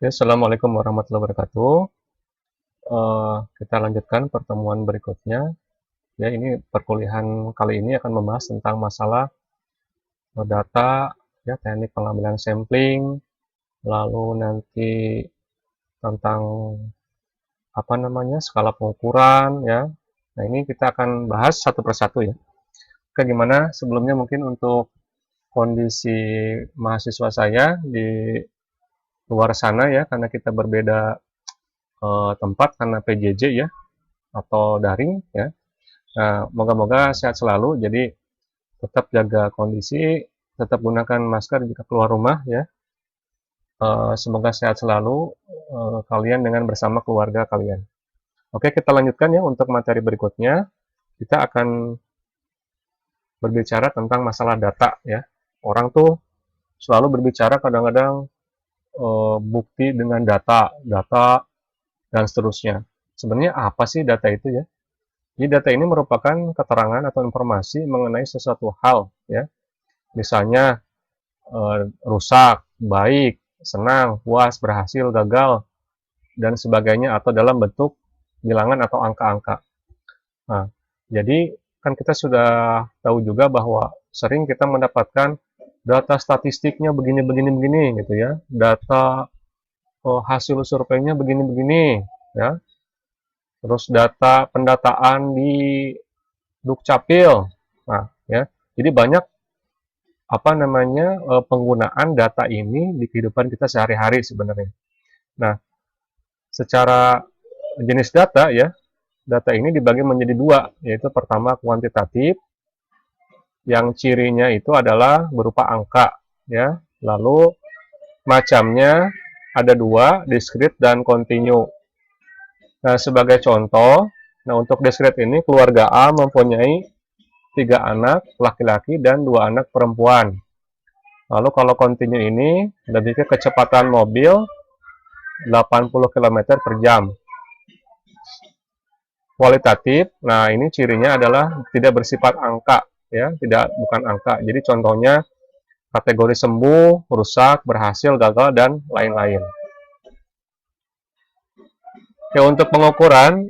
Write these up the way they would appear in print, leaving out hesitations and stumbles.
Ya, Assalamualaikum warahmatullahi wabarakatuh. Kita lanjutkan pertemuan berikutnya. Ya, ini perkuliahan kali ini akan membahas tentang masalah data, ya, teknik pengambilan sampling, lalu nanti tentang apa namanya skala pengukuran, ya. Nah, ini kita akan bahas satu persatu ya. Oke, gimana sebelumnya mungkin untuk kondisi mahasiswa saya di luar sana ya, karena kita berbeda tempat karena PJJ ya atau daring ya. Nah, moga-moga sehat selalu. Jadi tetap jaga kondisi, tetap gunakan masker jika keluar rumah ya. Semoga sehat selalu kalian dengan bersama keluarga kalian. Oke, kita lanjutkan ya untuk materi berikutnya. Kita akan berbicara tentang masalah data ya. Orang tuh selalu berbicara kadang-kadang bukti dengan data, data dan seterusnya. Sebenarnya apa sih data itu ya? Jadi data ini merupakan keterangan atau informasi mengenai sesuatu hal ya. Misalnya rusak, baik, senang, puas, berhasil, gagal, dan sebagainya, atau dalam bentuk bilangan atau angka-angka. Nah, jadi kan kita sudah tahu juga bahwa sering kita mendapatkan data statistiknya begini gitu ya, data hasil surveinya begini-begini ya, terus data pendataan di Dukcapil. Nah, ya. Jadi banyak apa namanya penggunaan data ini di kehidupan kita sehari-hari sebenarnya. Nah, secara jenis data ya, data ini dibagi menjadi dua, yaitu pertama kuantitatif, yang cirinya itu adalah berupa angka, ya. Lalu macamnya ada dua, diskrit dan kontinu. Nah, sebagai contoh, nah untuk diskrit ini keluarga A mempunyai 3 anak laki-laki dan 2 anak perempuan. Lalu kalau kontinu ini lebih ke kecepatan mobil 80 km per jam. Kualitatif, nah ini cirinya adalah tidak bersifat angka, ya, bukan angka. Jadi contohnya kategori sembuh, rusak, berhasil, gagal, dan lain-lain. Oke, untuk pengukuran,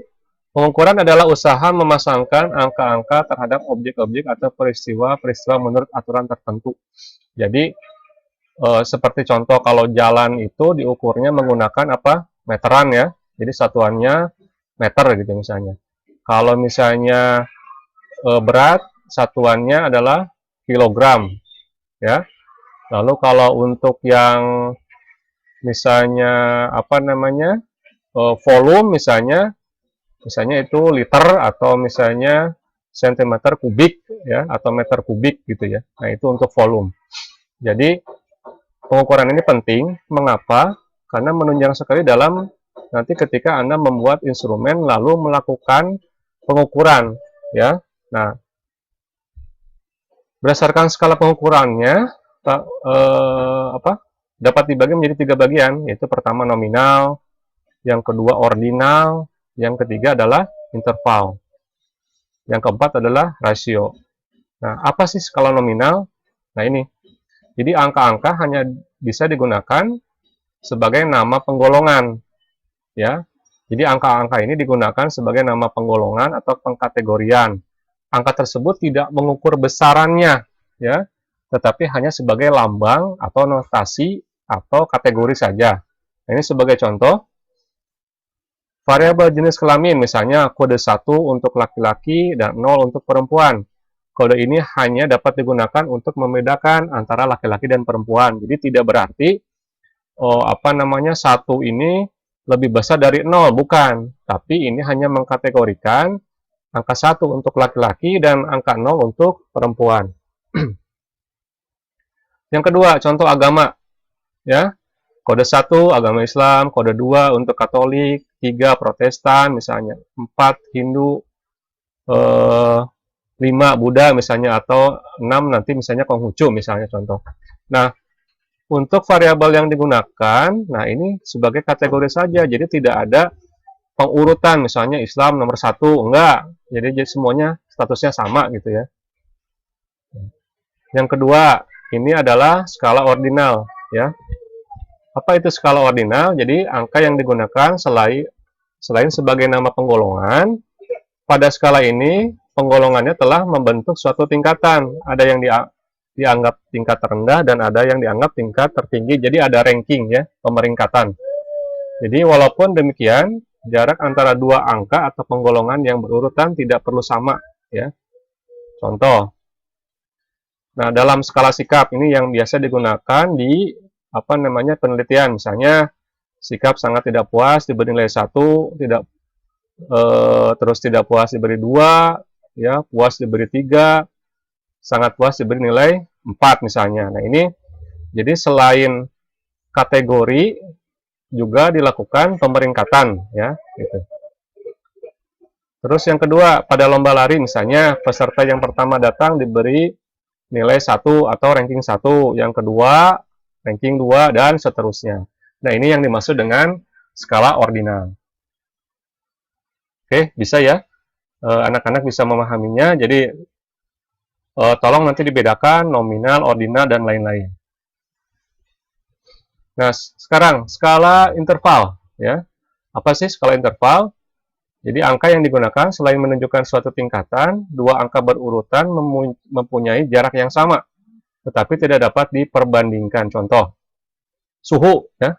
pengukuran adalah usaha memasangkan angka-angka terhadap objek-objek atau peristiwa-peristiwa menurut aturan tertentu. Jadi seperti contoh kalau jalan itu diukurnya menggunakan apa? Meteran ya. Jadi satuannya meter gitu misalnya. Kalau misalnya berat satuannya adalah kilogram ya. Lalu kalau untuk yang misalnya apa namanya? Volume misalnya itu liter atau misalnya sentimeter kubik ya atau meter kubik gitu ya. Nah, itu untuk volume. Jadi pengukuran ini penting. Mengapa? Karena menunjang sekali dalam nanti ketika Anda membuat instrumen lalu melakukan pengukuran, ya. Nah, berdasarkan skala pengukurannya, dapat dibagi menjadi 3 bagian, yaitu pertama nominal, yang kedua ordinal, yang ketiga adalah interval, yang keempat adalah rasio. Nah, apa sih skala nominal? Nah, ini. Jadi angka-angka hanya bisa digunakan sebagai nama penggolongan, ya. Jadi angka-angka ini digunakan sebagai nama penggolongan atau pengkategorian. Angka tersebut tidak mengukur besarannya, ya, tetapi hanya sebagai lambang atau notasi atau kategori saja. Nah, ini sebagai contoh, variabel jenis kelamin, misalnya kode 1 untuk laki-laki dan 0 untuk perempuan. Kode ini hanya dapat digunakan untuk membedakan antara laki-laki dan perempuan. Jadi tidak berarti satu ini lebih besar dari 0, bukan. Tapi ini hanya mengkategorikan angka 1 untuk laki-laki dan angka 0 untuk perempuan. Yang kedua, contoh agama. Ya. Kode 1 agama Islam, kode 2 untuk Katolik, 3 Protestan misalnya, 4 Hindu, 5 Buddha misalnya, atau 6 nanti misalnya Konghucu misalnya contoh. Nah, untuk variabel yang digunakan, nah ini sebagai kategori saja, jadi tidak ada pengurutan, misalnya Islam nomor 1, enggak. Jadi semuanya statusnya sama gitu ya. Yang kedua, ini adalah skala ordinal ya. Apa itu skala ordinal? Jadi angka yang digunakan selain sebagai nama penggolongan, pada skala ini penggolongannya telah membentuk suatu tingkatan. Ada yang dianggap tingkat terendah dan ada yang dianggap tingkat tertinggi. Jadi ada ranking ya, pemeringkatan. Jadi walaupun demikian, jarak antara dua angka atau penggolongan yang berurutan tidak perlu sama ya. Contoh. Nah, dalam skala sikap ini yang biasa digunakan di penelitian, misalnya sikap sangat tidak puas diberi nilai 1, terus tidak puas diberi 2, ya, puas diberi 3, sangat puas diberi nilai 4 misalnya. Nah, ini jadi selain kategori juga dilakukan pemeringkatan ya, gitu. Terus yang kedua, pada lomba lari misalnya peserta yang pertama datang diberi nilai 1 atau ranking 1, yang kedua ranking 2 dan seterusnya. Nah, ini yang dimaksud dengan skala ordinal. Oke, bisa ya? Anak-anak bisa memahaminya. Jadi tolong nanti dibedakan nominal, ordinal, dan lain-lain. Nah, sekarang skala interval ya. Apa sih skala interval? Jadi angka yang digunakan selain menunjukkan suatu tingkatan, dua angka berurutan mempunyai jarak yang sama, tetapi tidak dapat diperbandingkan. Contoh, suhu ya.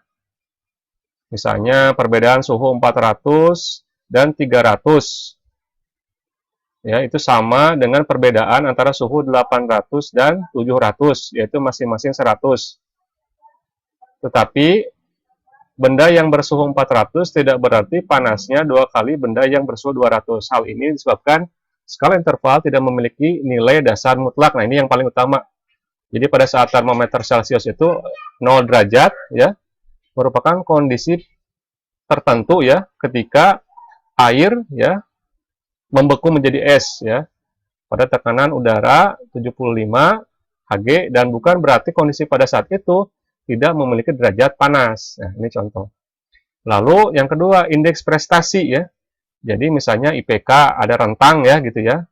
Misalnya perbedaan suhu 400 dan 300. Ya, itu sama dengan perbedaan antara suhu 800 dan 700, yaitu masing-masing 100. Tetapi benda yang bersuhu 400 tidak berarti panasnya 2 kali benda yang bersuhu 200. Hal ini disebabkan skala interval tidak memiliki nilai dasar mutlak. Nah, ini yang paling utama. Jadi pada saat termometer Celcius itu 0 derajat ya, merupakan kondisi tertentu ya ketika air ya membeku menjadi es ya pada tekanan udara 75 Hg, dan bukan berarti kondisi pada saat itu tidak memiliki derajat panas. Nah, ini contoh. Lalu yang kedua, indeks prestasi ya. Jadi misalnya IPK ada rentang ya gitu ya.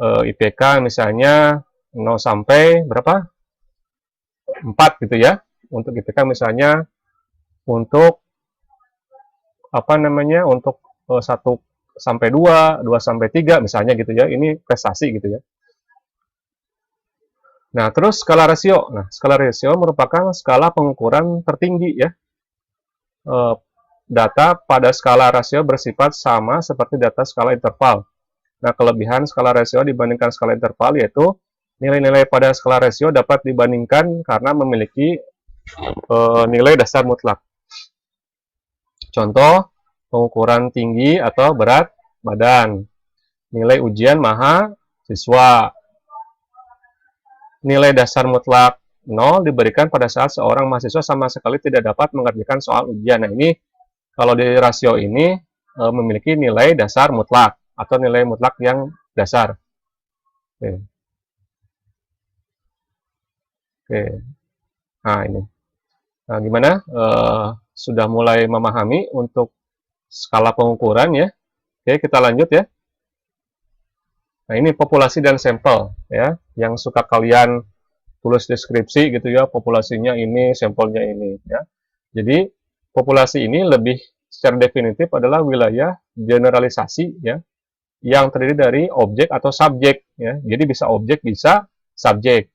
IPK misalnya 0 sampai berapa? 4 gitu ya. Untuk IPK misalnya untuk untuk 1 sampai 2, 2 sampai 3 misalnya gitu ya. Ini prestasi gitu ya. Nah, terus skala rasio. Nah, skala rasio merupakan skala pengukuran tertinggi ya. Data pada skala rasio bersifat sama seperti data skala interval. Nah, kelebihan skala rasio dibandingkan skala interval yaitu nilai-nilai pada skala rasio dapat dibandingkan karena memiliki nilai dasar mutlak. Contoh, pengukuran tinggi atau berat badan, nilai ujian mahasiswa. Nilai dasar mutlak 0 diberikan pada saat seorang mahasiswa sama sekali tidak dapat mengerjakan soal ujian. Nah, ini kalau di rasio ini memiliki nilai dasar mutlak atau nilai mutlak yang dasar. Oke. Oke. Nah, ini. Nah, gimana? Sudah mulai memahami untuk skala pengukuran ya. Oke, kita lanjut ya. Nah, ini populasi dan sampel ya, yang suka kalian tulis deskripsi gitu ya, populasinya ini, sampelnya ini ya. Jadi populasi ini lebih secara definitif adalah wilayah generalisasi ya, yang terdiri dari objek atau subjek ya. Jadi bisa objek, bisa subjek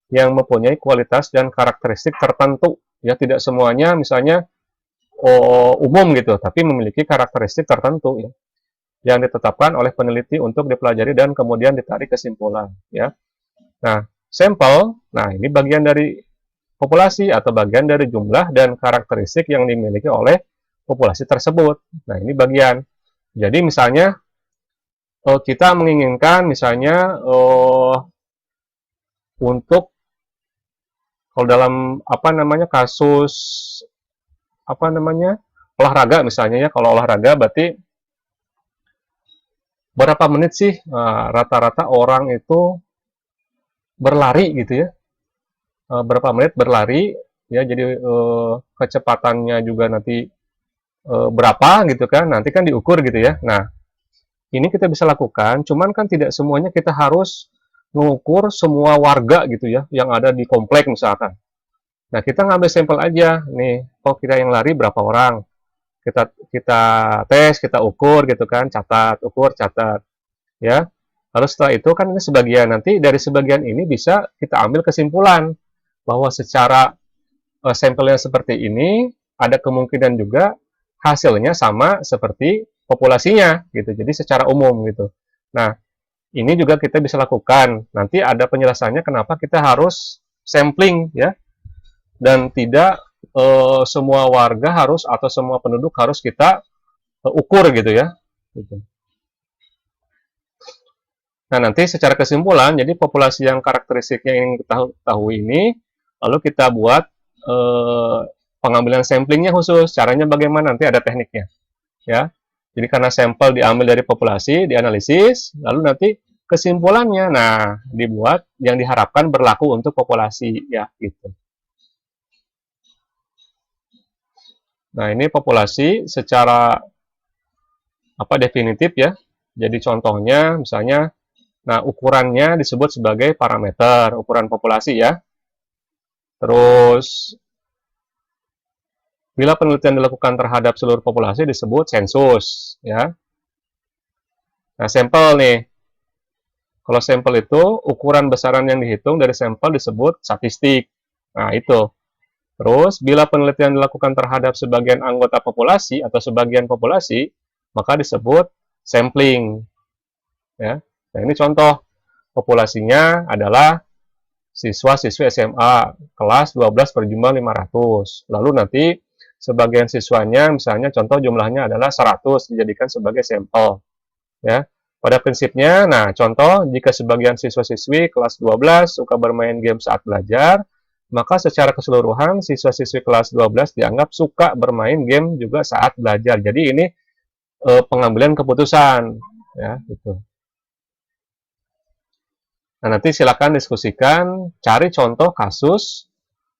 yang mempunyai kualitas dan karakteristik tertentu ya, tidak semuanya misalnya umum gitu, tapi memiliki karakteristik tertentu ya, yang ditetapkan oleh peneliti untuk dipelajari dan kemudian ditarik kesimpulan ya. Nah, sampel, nah ini bagian dari populasi atau bagian dari jumlah dan karakteristik yang dimiliki oleh populasi tersebut. Nah, ini bagian. Jadi misalnya kita menginginkan misalnya untuk kalau dalam kasus olahraga misalnya ya, kalau olahraga berarti berapa menit sih rata-rata orang itu berlari gitu ya, berapa menit berlari ya, jadi kecepatannya juga nanti berapa gitu kan, nanti kan diukur gitu ya. Nah, ini kita bisa lakukan, cuman kan tidak semuanya kita harus mengukur semua warga gitu ya, yang ada di komplek misalkan. Nah, kita ngambil sampel aja nih, oh kita yang lari berapa orang, kita kita tes, kita ukur gitu kan, catat, ukur, catat, ya. Lalu setelah itu kan ini sebagian, nanti dari sebagian ini bisa kita ambil kesimpulan bahwa secara sampelnya seperti ini, ada kemungkinan juga hasilnya sama seperti populasinya gitu. Jadi secara umum gitu. Nah, ini juga kita bisa lakukan. Nanti ada penjelasannya kenapa kita harus sampling ya, dan tidak semua warga harus atau semua penduduk harus kita ukur gitu ya. Gitu. Nah, nanti secara kesimpulan, jadi populasi yang karakteristiknya yang kita tahu ini, lalu kita buat pengambilan samplingnya khusus. Caranya bagaimana? Nanti ada tekniknya. Ya, jadi karena sampel diambil dari populasi, dianalisis, lalu nanti kesimpulannya, nah dibuat yang diharapkan berlaku untuk populasi, ya gitu. Nah ini populasi secara apa definitif ya. Jadi contohnya, misalnya, nah ukurannya disebut sebagai parameter ukuran populasi ya. Terus bila penelitian dilakukan terhadap seluruh populasi disebut sensus ya. Nah, sampel nih. Kalau sampel itu ukuran besaran yang dihitung dari sampel disebut statistik. Nah, itu. Terus bila penelitian dilakukan terhadap sebagian anggota populasi atau sebagian populasi, maka disebut sampling. Ya. Nah, ini contoh populasinya adalah siswa-siswi SMA kelas 12 per jumlah 500. Lalu nanti sebagian siswanya misalnya contoh jumlahnya adalah 100 dijadikan sebagai sampel. Ya. Pada prinsipnya, nah contoh jika sebagian siswa-siswi kelas 12 suka bermain game saat belajar, maka secara keseluruhan siswa-siswi kelas 12 dianggap suka bermain game juga saat belajar. Jadi ini pengambilan keputusan ya gitu. Nah, nanti silakan diskusikan, cari contoh kasus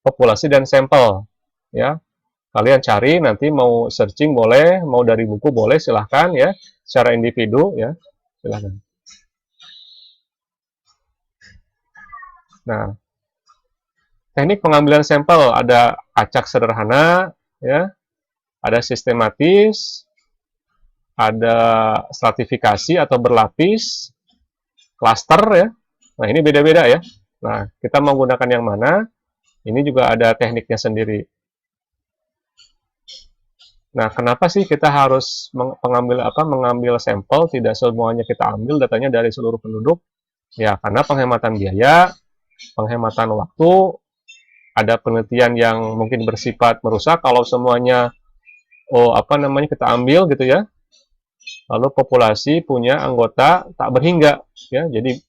populasi dan sampel ya. Kalian cari nanti mau searching boleh, mau dari buku boleh silahkan ya, secara individu ya. Silahkan. Nah, teknik pengambilan sampel ada acak sederhana, ya, ada sistematis, ada stratifikasi atau berlapis, klaster ya. Nah, ini beda-beda ya. Nah, kita menggunakan yang mana? Ini juga ada tekniknya sendiri. Nah, kenapa sih kita harus mengambil sampel? Tidak semuanya kita ambil datanya dari seluruh penduduk. Ya, karena penghematan biaya, penghematan waktu, ada penelitian yang mungkin bersifat merusak kalau semuanya kita ambil gitu ya. Lalu populasi punya anggota tak berhingga ya. Jadi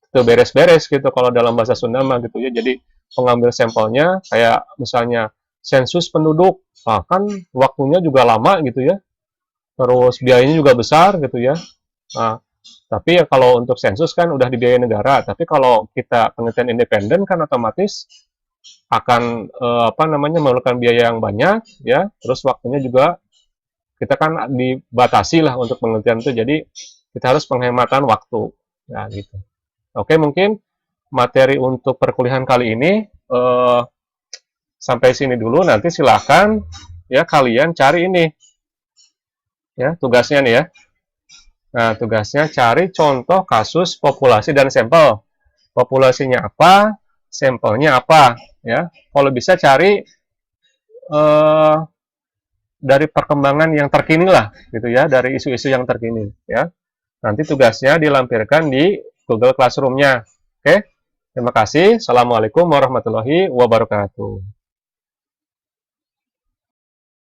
itu beres-beres gitu kalau dalam bahasa Sunda mah gitu ya. Jadi pengambil sampelnya kayak misalnya sensus penduduk, kan waktunya juga lama gitu ya. Terus biayanya juga besar gitu ya. Nah, tapi ya kalau untuk sensus kan udah dibiayai negara, tapi kalau kita penelitian independen kan otomatis akan memerlukan biaya yang banyak ya, terus waktunya juga kita kan dibatasi lah untuk penelitian itu, jadi kita harus penghematan waktu ya gitu. Oke, mungkin materi untuk perkuliahan kali ini sampai sini dulu, nanti silahkan ya kalian cari ini ya tugasnya nih ya. Nah, tugasnya cari contoh kasus populasi dan sampel. Populasinya apa, sampelnya apa, ya. Kalau bisa cari dari perkembangan yang terkini lah, gitu ya, dari isu-isu yang terkini, ya. Nanti tugasnya dilampirkan di Google Classroom-nya. Oke, terima kasih. Assalamualaikum warahmatullahi wabarakatuh.